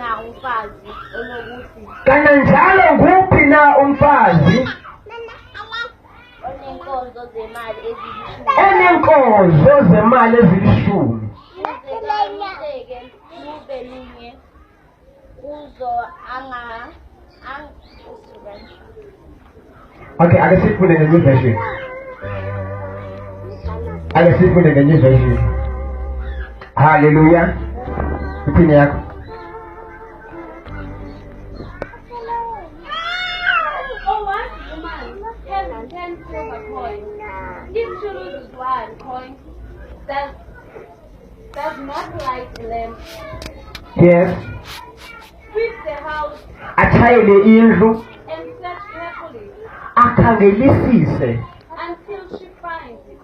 na umfazi onokuthi kananjalo nguphi na umfazi onenkonzo zemali ezilishumi enenkonzo zemali ezilishumi uzekanyiseke kube linye kuzo Okay, ake sifunde ngenye version. Ake sifunde ngenye version. Hallelujah. Ipini yako. Oh, what woman has 10 silver coins? If she loses 1 coin, does not light a lamp. Yes. Sweep the house Achayele indlu and search carefully akhangelisise until she finds it.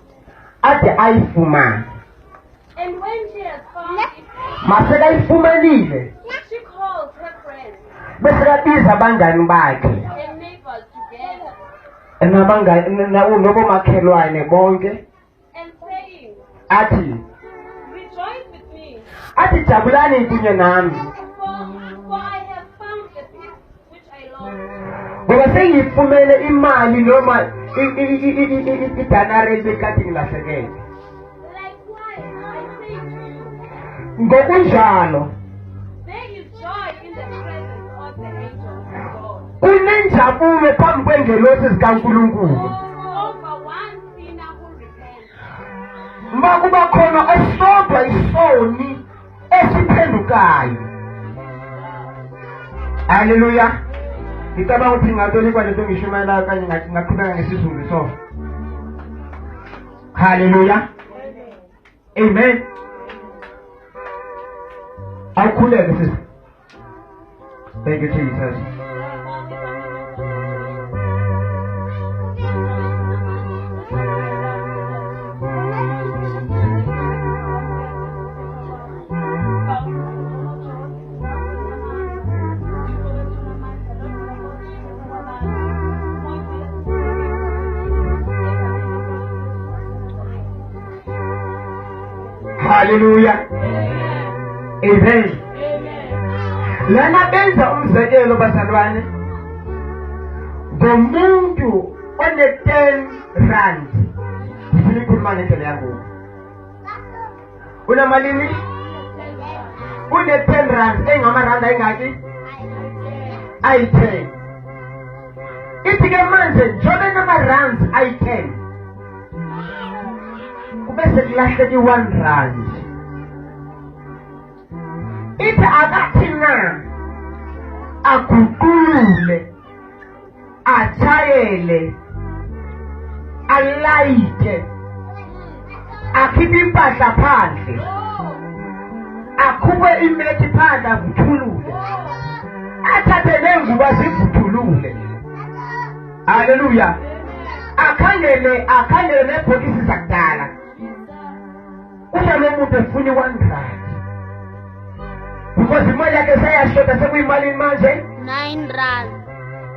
ade ayifumane. And when she has found it, Masekayifumanile she calls her friends bese kabiza abangani bakhe and neighbors together nobomakhelwane bonke and saying, athi rejoice with me, athi jabulani kunye nami for I have found the piece which I lost. ngoba sengifumene imali noma idanari ebekade ngilahlekele. Likewise, I say to you, Ngokunjalo there is joy in the presence of the angels of God kunenjabulo phambi kwengelosi zikaNkulunkulu over one sinner who repents. uma kuba khona esodwa isoni esiphendukayo. Haleluya. Ngicabanga ukuthi ngatolikwa lento ngishumayela kanye ngaqhubeka ngesizulu so. Haleluya. Amen. Awukhuleke sisi. Thank you Jesus. Hallelujah. Amen. Lana benza umzekelo bazalwane ngomuntu one 10 rand. Ngifuna ukukhuluma ngendlela yangu. Una malini? Une 10 rand engamaranda ayingaki? Ayi-10. Ithi ke manje njobe nama-rands ayi-10 bese kulahleka i-1 rand. Ithi akathi na aguqulule achayele alayite akhiphe impahla phandle akhuphe imethi phandle avuthulule athathe nengubo zivuthulule. Haleluya. Akhangele nebhokisi zakudala kuba lo muntu efuna i-1 rand because imali yakhe sayashota sekuyimali manje 9 rand.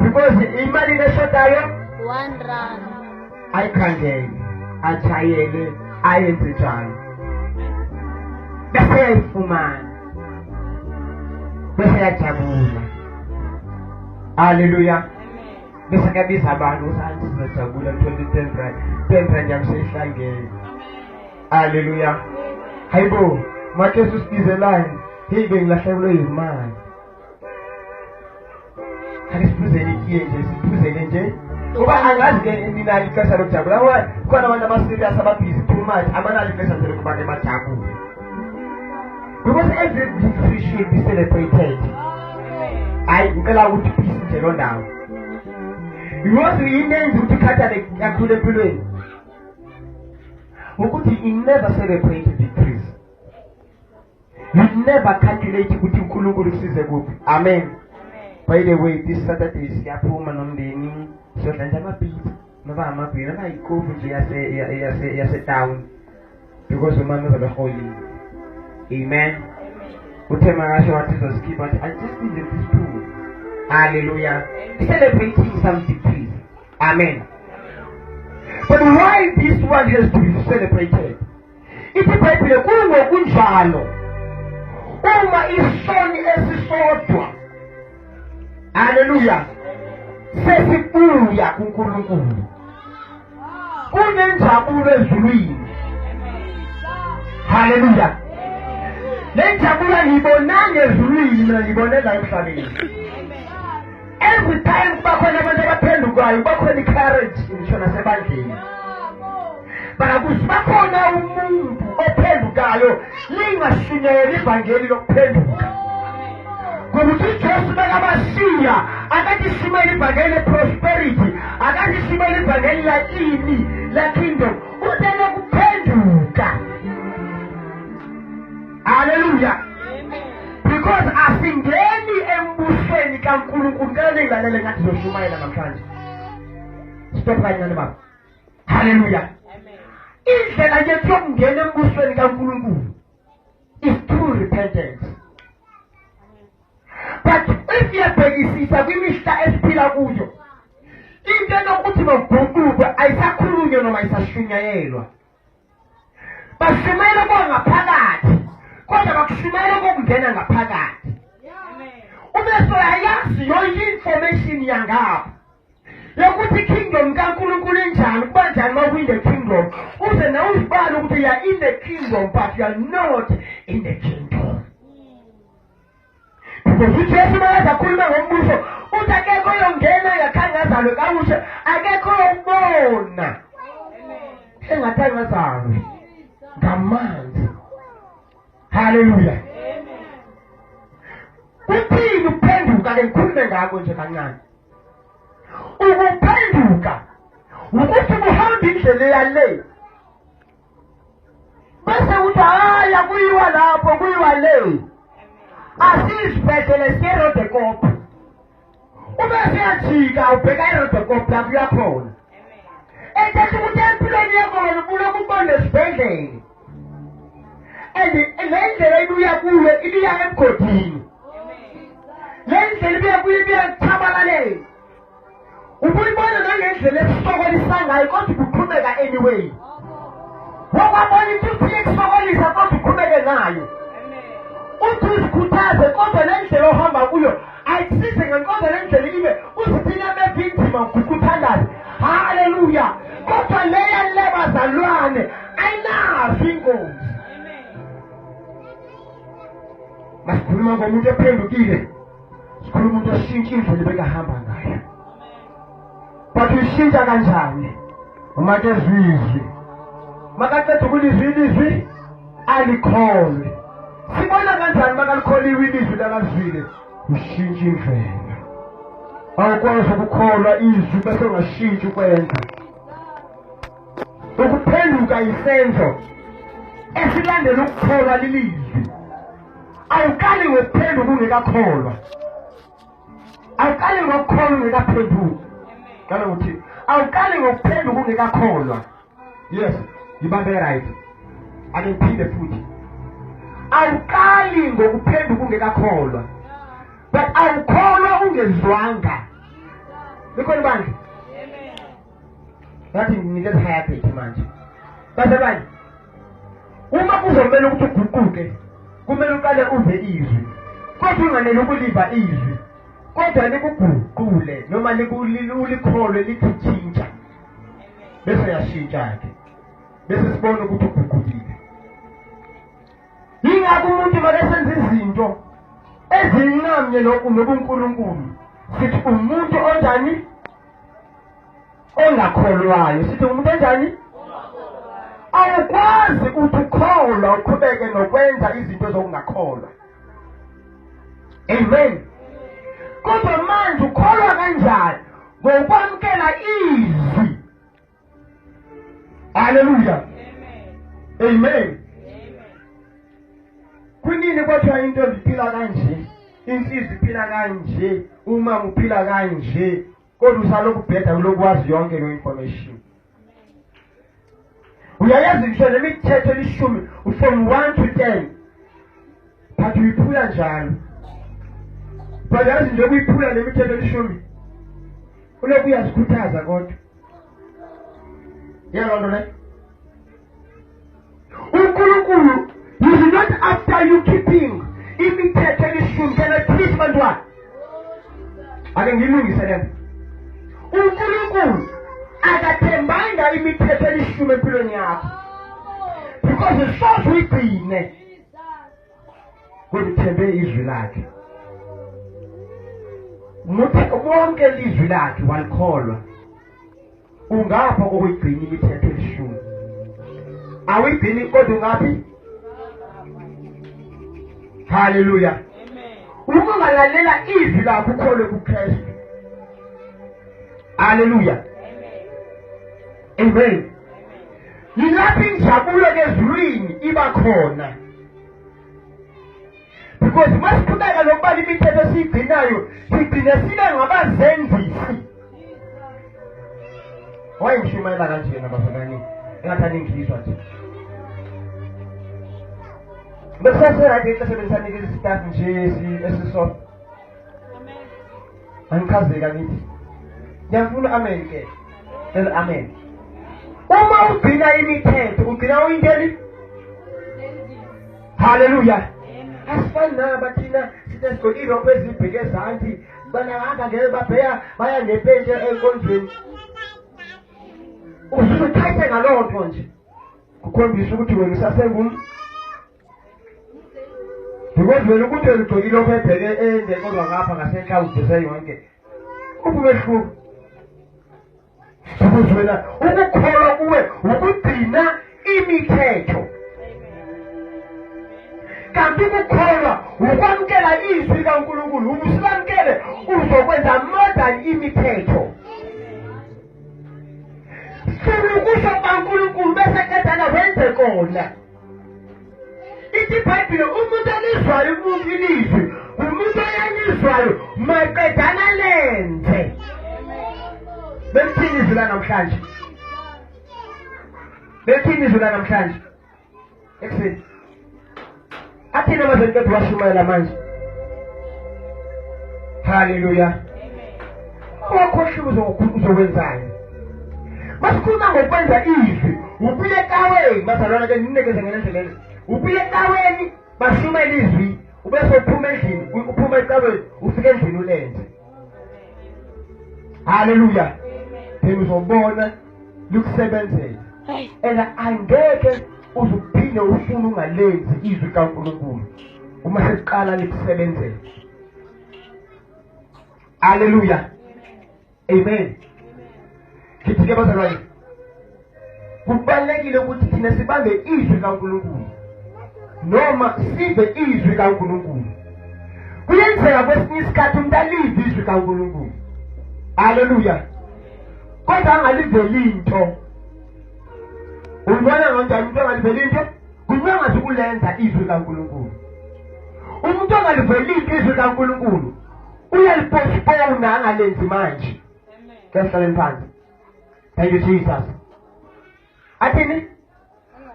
because imali leshotayo 1 rand. ayikhangele achayele ayenze njalo bese yayifumana bese yajabula. Haleluya. Bese kabiza abantu usathi sizojabula 10 rand 10 rand yamsehlangene. Haleluya. Hayibo makhe susibizelayo hibe ngilahlekelwe yimali. Ake siphuzele itiye nje siphuzele nje kuba angazi ke mina ixesha lokujabula ngoba khona abantu abaserious ababhizi too much abanalo ixesha lokuba ke bajabule because every victory should be celebrated. Hayi ngicela ukuthi peace nje lo ndawo because uyinenzi ukuthi khathale kakhulu empilweni ukuthi you never celebrate victories. You never calculate ukuthi uNkulunkulu usize kuphi. Amen. By the way, this Saturday siyaphuma nomndeni siyodla nje amabhizi noma amabhizi abayikofu nje yase town because umama uzobe holy. Amen. Uthema kasho wathi uzosikhipha I just need this too. Hallelujah. Celebrating some victories. Amen. But why this one has to be celebrated? Ithi Bible kungokunjalo uma isoni esisodwa Haleluya. Sesibuya kuNkulunkulu. Kunenjabulo ezulwini. Haleluya. Lenjabulo ngibonanga ezulwini mina ngibonela emhlabeni. Every time kuba khona abantu abaphendukayo kuba khona i-courage ngisho nasebandleni. Bakhona umuntu ophendukayo lingashunyayeli ivangeli lokuphenduka. Ngokuthi uJesu bekabashiya akathi simele ivangeli prosperity, akathi simele ivangeli lakini la kingdom, utele kuphenduka. Hallelujah. Because asingeni embusweni kaNkulunkulu kale ngilalele ngathi zoshumayela namhlanje. Stop kanyane baba. Hallelujah. Indlela yethu yokungena embusweni kaNkulunkulu is true repentance. But if yabhekisisa kwimihla esiphila kuyo, into enokuthi baguquke ayisakhulunywe noma ayisashunyayelwa. Bashumayela kwangaphakathi, kodwa bakushumayela kokungena ngaphakathi. Ubeso yayazi yonke information yangapha yokuthi kingdom kaNkulunkulu injani, kuba njani uma in the kingdom. Uze nawe uzibale ukuthi you are in the kingdom but you are not in the kingdom. Because uJesu mayazakhuluma ngombuso uthi akekho yongena yakhangazalwe kakushe, akekho yobona engathangazalwe ngamanzi. Hallelujah. Uthini ukuphenduka ke ngikhulume ngakho nje kancane. Ukuphenduka ukuthi kuhamba indlela yale bese uthi haya kuyiwa lapho kuyiwa le. Asizibhedlele siye-Road Cop. Ubese yajika ubheka i-Road Cop lapho uyakhona. Ethethi ukuthi empilweni yakho ufuna ukubonda esibhedlele. And le ndlela ibuya kuwe ibiya emgodini. Le ndlela ibiya kuwe ibiya ekuchabalaleni. Ubuyibona nangendlela esisokolisa ngayo kodwa kuqhubeka anyway. Wakwabona ukuthi ekusokolisa kodwa uqhubeke nayo. Uthi usikhuthaze kodwa lendlela ohamba kuyo ayikusize ngenkonzo lendlela ibe uzithina bevictima ukukuthandaza. Hallelujah. Kodwa leya lebazalwane ayinazo inkosi. Masikhuluma ngomuntu ophendukile. Sikhuluma umuntu oshintsha indlela bekahamba ngayo. But ushintsha kanjani? Uma ke zwizwi. Makaqeda ukulizwi alikholwe. Sibona kanjani makalikholiwe ilizwi lakazwile? Ushintsha indlela. Awukwazi ukukholwa izwi bese ungashintshi ukwenza. Ukuphenduka isenzo esilandela ukukholwa lilizwi. Awukali ngokuphenduka ungekakholwa. Awukali ngokukholwa ungekaphenduka. Kana uthi awukali ngokuphenduka ungekakholwa. Yes, ibambe right. Angiphinde futhi. Awukali ngokuphenduka ungekakholwa. But awukholwa ungezwanga. Likhona bandla? Amen. Ngathi nginikeza happy manje. Base bani? Uma kuzomela ukuthi uguquke, kumele uqale uve izwi. Kodwa unganele ukuliva izwi. Kodwa likuguqule noma ulikholwe lithi tshintsha. Bese yashintsha ke. Bese sibona ukuthi uguqukile. Yingakho umuntu makesenza izinto ezinqamye nobuNkulunkulu. Sithi umuntu onjani? Ongakholwayo. Sithi umuntu onjani? Awukwazi ukuthi ukholwa uqhubeke nokwenza izinto zokungakholwa. Amen. Kodwa manje ukholwa kanjani? Ngokwamkela izwi. Hallelujah. Amen. Amen. Kunini kodwa into ziphila kanje, insizwa iphila kanje, uma uphila kanje, kodwa usalokhu bheda kulokwazi yonke le information. Uyayazi ngisho lemithetho elishumi from 1 to 10. But uyiphula njalo. But yazi nje kuyiphula lemithetho elishumi. Uloku uyazikhuthaza kodwa. Yalonto le. uNkulunkulu is not after you keeping imithetho elishumi. Can I please bantwana? ake ngilungise lento. uNkulunkulu akathembanga imithetho elishumi empilweni yakho, because soze uyigcine kwethembe izwi lakhe. Wonke ilizwi lakhe walikholwa, ungapha kokuyigcina imithetho elishumi. Awuyigcini kodwa ungaphi? Hallelujah. Uma ungalalela izwi lakho ukholwe kuKristu. Hallelujah. Amen. Yilapho injabulo kezulwini iba khona. Because masiqhubeka lokubala imithetho esiyigcinayo, sigcine sibe ngabazenzisi. Wayishumayela kanje nabazalwane, engathani ngizwa nje. Besasera ke sebenzisana ngezistaff nje esiso. Amen. Angichazeka ngithi. Ngiyafuna amen ke. Amen. Uma ugcina imithetho, ugcina uyinteni? Hallelujah. Asifani nabathina sithe irobho ezibheke ezansi, banahamba ngeke babheya baya nepenshe enkonzweni. Usuthathe ngaloo nto nje kukhombisa ukuthi wena usasengum. Because wena ukuthi ugcokile irobho ebheke ende kodwa ngapha ngasenhla udese yonke. Ubumehluko. Because wena ukukholwa kuwe ukugcina imithetho. Kanti ukukholwa ukwamkela izwi likaNkulunkulu, ubusilamkele uzokwenza more than imithetho. Silukusho kaNkulunkulu bese kethana wenze kona. Ithi iBhayibheli umuntu olizwayo umuntu ilizwi, umuntu oyalizwayo maqedana lenze. Bekuthini izwi lanamhlanje? Bekuthini izwi lanamhlanje? Ekuseni. Athina mazwe bethu washumayela manje. Hallelujah. Wakhohluza uzokwenzani? Masikhuluma ngokwenza izwi, ubuye ecaweni, bazalwana ke ninikeze ngendlela. Ubuye ecaweni, bashumayela izwi, ubese uphuma endlini, uphuma ecaweni, ufike endlini ulenze. Hallelujah. Then uzobona lukusebenzela. Angeke uzuphinde ufuna ungalenzi izwi kaNkulunkulu uma sesiqala likusebenzela. Hallelujah. Amen. Kithi ke bazalwane, kubalekile ukuthi thina sibambe izwi kaNkulunkulu noma sive izwi kaNkulunkulu. Kuyenzeka kwesinye isikhathi umuntu alive izwi kaNkulunkulu. Hallelujah. Kodwa angaliveli into. Ubona kanjani umuntu angaliveli into? Kuba ngasukulenza izwi kaNkulunkulu. Umuntu angaliveli izwi kaNkulunkulu uyalipostpone angalenzi manje. Amen. Kehlale phansi. Thank you Jesus. Athini?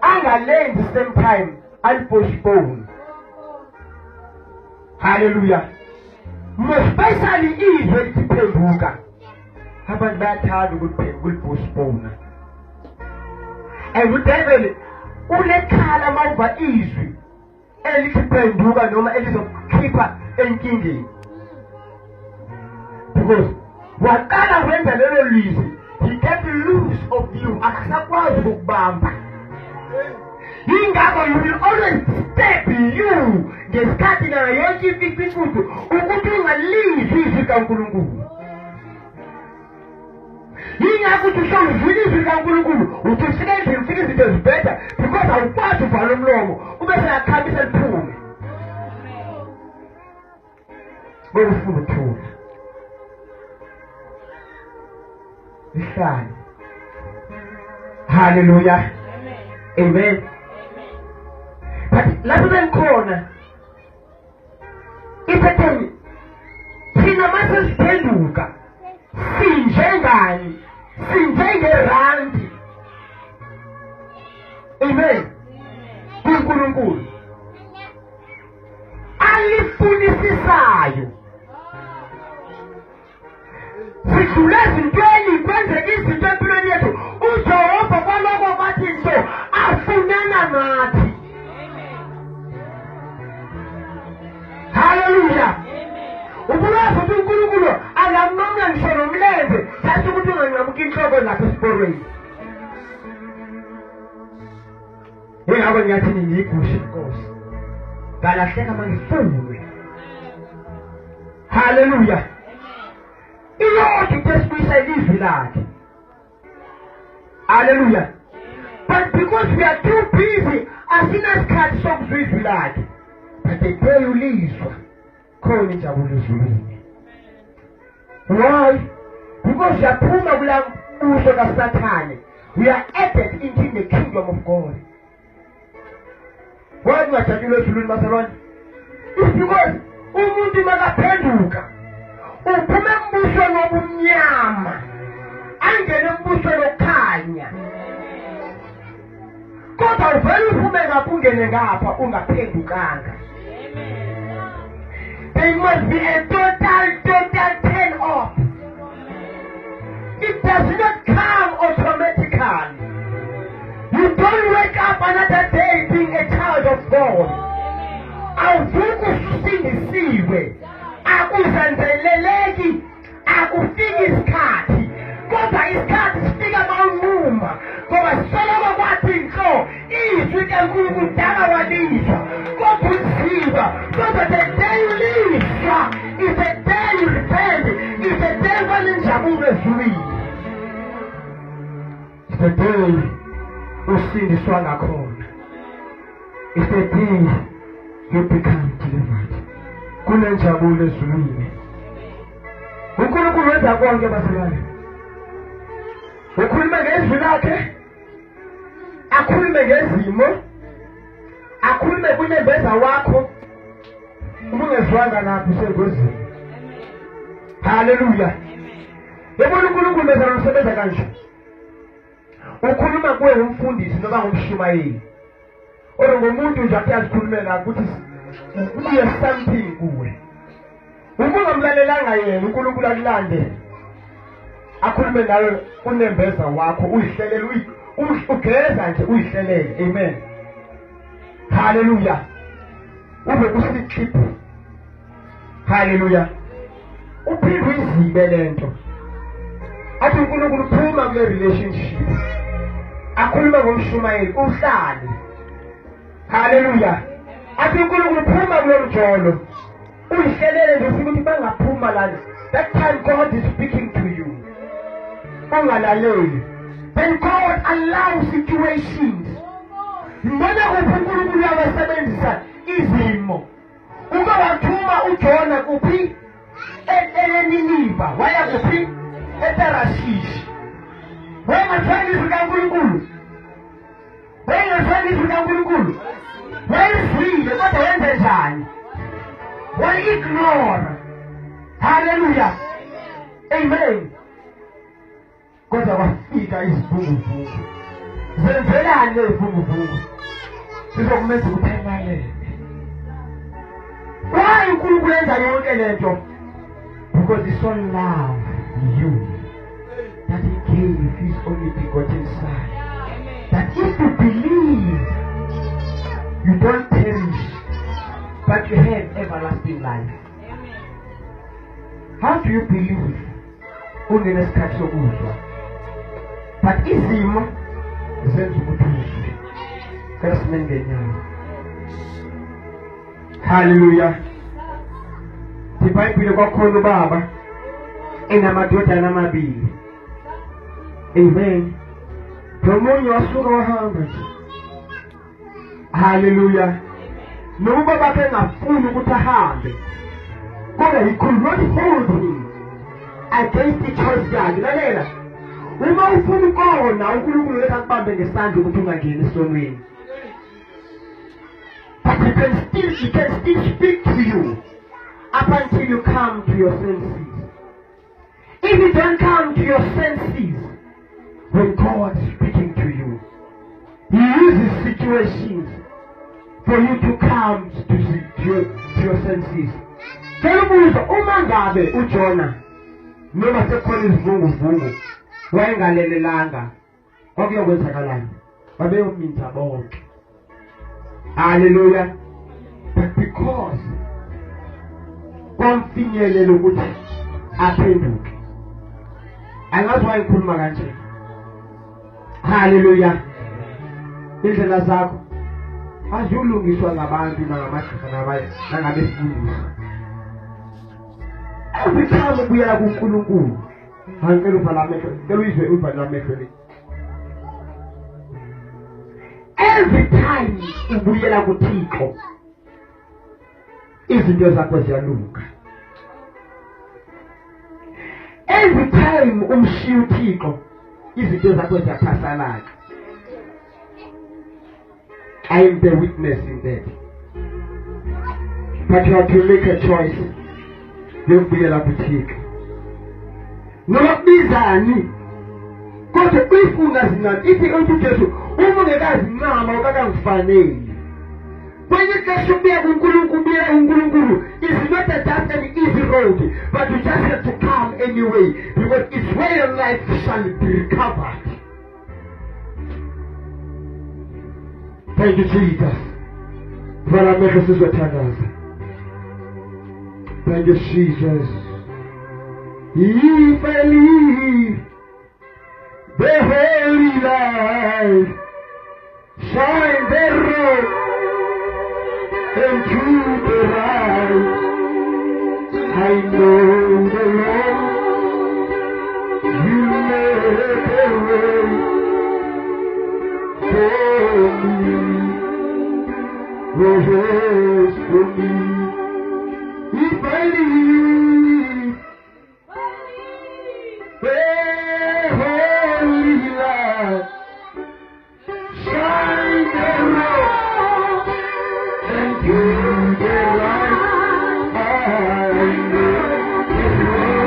Angalenzi same time alipostpone. Hallelujah. Especially izwi eliphenduka. Abantu bayathanda ukulipostpone. Udevil ulekhala mawuva izwi eliphenduka noma elizokhipha enkingeni. Because waqala wenza lelo lizwi, he get loose of you, akasakwazi ukubamba. Ingakho you will always step you ngesikhathi na yonke imfundo ukuthi ungalizwi izwi kaNkulunkulu. Ingakho usongizwile izwi kaNkulunkulu, uthusile endlini ufike izinto ezibhedda because awukwazi uvala umlomo ubese yakhambisa liphume. Bokufunda ukuthula. Ihlale. Hallelujah. Amen. But lapho benkhona iphethe thina mase siphenduka sinjengani, sinjengerandi. Amen. kuNkulunkulu alifunisisayo. Sidlule ezintweni kwenzeka izinto empilweni yethu uJehova kwaloko kwathi nto afunana nathi. Hallelujah. Ubulaza uNkulunkulu esiporweni. Ingakho ngiyathi ngiyigusha Nkosi. Ngalahleka mangifunwe. Hallelujah. Ilokhu kesibuyisa ilizwi lakhe. Hallelujah. But because we are too busy, asinasikhathi sokuzwa lakhe. But the day ulizwa khona injabulo ezulwini. Why? Because yaphuma kula uso kaSathane. We are added into the kingdom of God. Why ungajatshulwe ezulwini masalwane? It's because umuntu makaphenduka uphume embusweni wobumnyama angene embusweni wokukhanya. Kodwa uvele uphume ngapha ungene ngapha ungaphendukanga. There must be a total turn off. It does not come automatically. You don't wake up another day being a child of God. Awuvuki usindisiwe. Akuzanzeleleki. Akufiki isikhathi. Kodwa isikhathi sifika mawunquma. Ngoba soloko kwathi inhlo izwi kaNkulunkulu kudala walizwa. Kodwa uziva. Kodwa the day ulizwa is the day you repent. Is the day when injabulo ezulwini. It's the day usindiswa ngakhona. It's the day you become delivered. Kunenjabulo ezulwini. uNkulunkulu wenza konke baselwane. Ukhuluma ngezwi lakhe, akhulume ngezimo, akhulume kunembeza wakho. Ubungezwanga lapho usengozini. Hallelujah. Yebo uNkulunkulu mezana usebenza kanje. Ukhuluma kuwe umfundisi noma ngumshumayeli. Oro ngomuntu nje akuyazikhulumela ukuthi ubuye something kuwe. Ungamlalelanga yena uNkulunkulu akulande. Akhulume nawe unembeza wakho uyihlelele ugeza nje uyihlelele. Amen. Hallelujah. Ube kusikhipha. Hallelujah. Uphinde izibe lento. Athi uNkulunkulu phuma kule relationship. Akhuluma ngomshumayeli uhlale. Hallelujah. Athi uNkulunkulu phuma kulo mjolo. Uyihlelele nje ukuthi bangaphuma lana. That time God is speaking to you. Ungalaleli. Then God allows situations. Mbona uNkulunkulu uyabasebenzisa izimo. Ungawathuma uJona kuphi? Niniva. Waya kuphi? Etarashish. Wengathwali zikaNkulunkulu. Wengathwali zikaNkulunkulu. Wayizwile kodwa wenze njani? Ignore. Hallelujah. Amen. Kodwa wafika izivunguvungu. Zenzelani izivunguvungu? Sizokumenza ukuphemelele. Why uNkulunkulu yenza yonke lento? Because he so loved you that he gave his only begotten son. That if you believe, you don't perish, but you have everlasting life. How do you believe? Ungenesikhathi sokuzwa. But izimo zenza ukuthi uzwe. Kasimende nyawo. Hallelujah. iBhayibheli kwakhona ubaba enamadodana amabili. Amen. Nomunye wasuka wahamba nje. Hallelujah. Noma bakhe ngafuni ukuthi ahambe. Kodwa he could not hold him against the choice yakhe. Lalela. Uma ufuna ukona uNkulunkulu letha kubambe ngesandla ukuthi ungangeni esonweni. But he can still speak to you up until you come to your senses. If you don't come to your senses when God is speaking to you, he uses situations for you to come to your senses. Tell uma ngabe uJona noma sekhona izivunguvungu wayengalelelanga kwakuyokwenzakalani babeyominza bonke. Hallelujah. But because kwamfinyelela ukuthi aphenduke. Angazi why ngikhuluma kanje. Hallelujah. Indlela zakho azulungiswa ngabantu nangamagqira nangabesifundisi. Every time ubuyela kuNkulunkulu, angicela uvala amehlo, ngicela uyizwe uvale amehlo le. Every time ubuyela kuThixo, izinto zakho ziyalunga. Every time umshiya uThixo, izinto zakho ziyaphasalana. I am the witness in that. But you have to make a choice. Yokubuyela kuThixo. Nobizani. Kodwa uyifunga zinani ithi uJesu uma ungekazincama ukakangifanele. When you get to be a uNkulunkulu, it's not just an easy road, but you just have to come anyway, because it's where your life shall be recovered. Thank you, Jesus. Father, make us what others. Thank you, Jesus. If I live the holy life, shine the road into the light. I know the Lord will make a way for me, rose for me. If I live the holy light, shine the road into the light. I know the Lord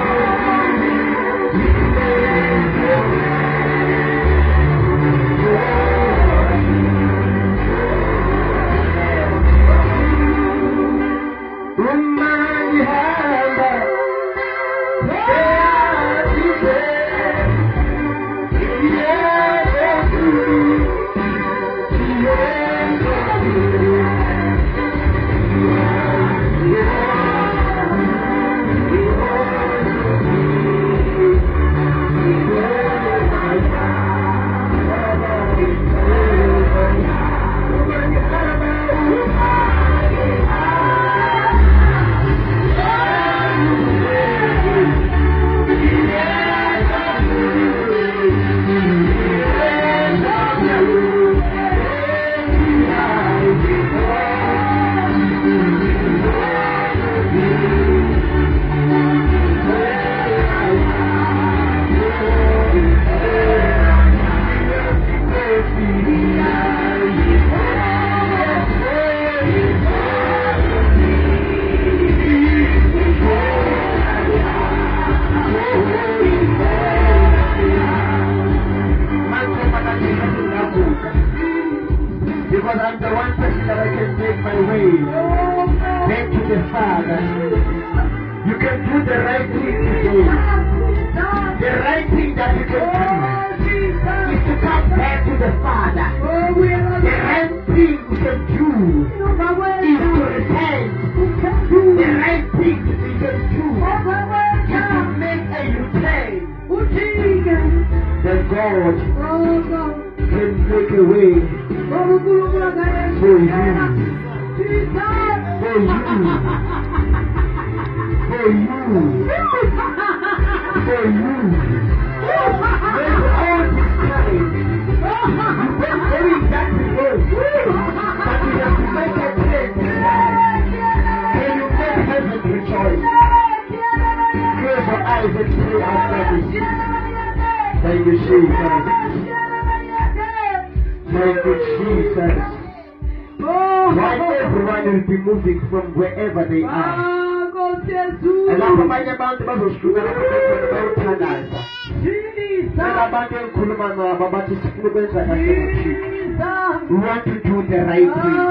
will make a because I'm the one person that I can make my way back to the Father. You can do the right thing today. The right thing that you can do is to come back to the Father. The right thing you can do is to repent. The right thing you can do is to make a return. That God can make a way for you. For you. For you. For you. There's all this time. You've been very that before. But you have to make a change. Can you make heaven rejoice? Close your eyes and pray after this. Thank you, Jesus. Thank you, Jesus. Why everyone will be moving from wherever they are. And I'm about to school and we want to do the right thing.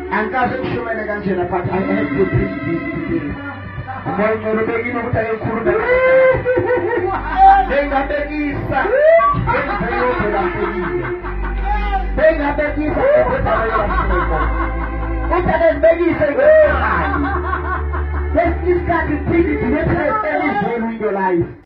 And doesn't show my attention apart. I have to preach this today. that thing is not any value in your life.